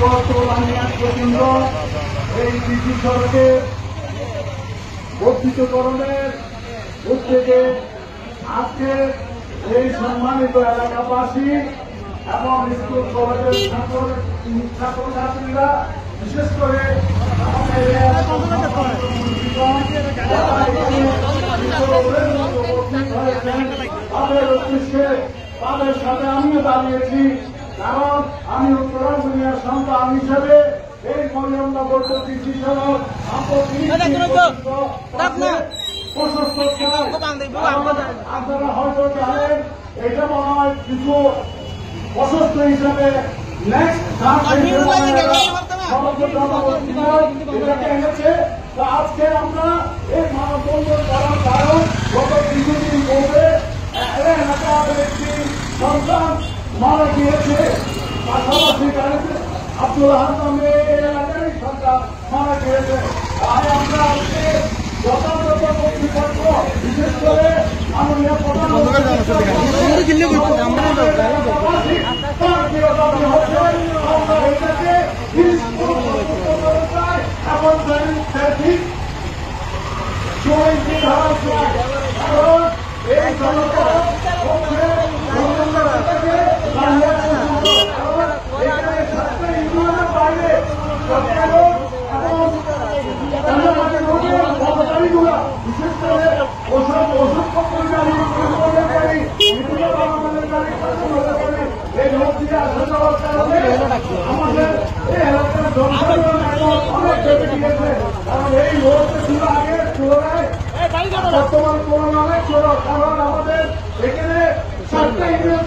পর্যন্ত এই ডিসি সড়কের বর্ধিতকরণের উদ্যোগে আজকে এই সম্মানিত এলাকাবাসী এবং স্কুল কলেজের ছাত্রছাত্রীরা বিশেষ করে তাদের উদ্দেশ্যে তাদের সাথে আমিও দাঁড়িয়েছি, কারণ আমি উত্তরাঞ্চলীয় সন্তান হিসেবে এই মরিয়মনগর ডিসি সড়ক আপনারা হয়তো জানেন এটা মনে হয় কিছু প্রশস্ত হিসাবে আজকে আমরা এই মানববন্ধন করার কারণ গত কিছুদিন পূর্বে এলাকার একটি সন্তান মারা গিয়েছে, পাশাপাশি আব্দুল হাসানে এলাকারই সন্তান মারা গিয়েছে। তাই আমরা আজকে যথাযথ কর্তৃপক্ষ বিশেষ করে মাননীয় বিশেষ করে ওষুধ এই লোক দিয়ে আসা যাওয়ার কারণে আমাদের এই এলাকার জনসাধারণ অনেক বেড়ে গিয়েছে, কারণ এই লোক ছিল আগে তুলনায় বর্তমান তুলনায় অনেক ছিল, কারণ আমাদের এখানে 7টা ইউনিয়ন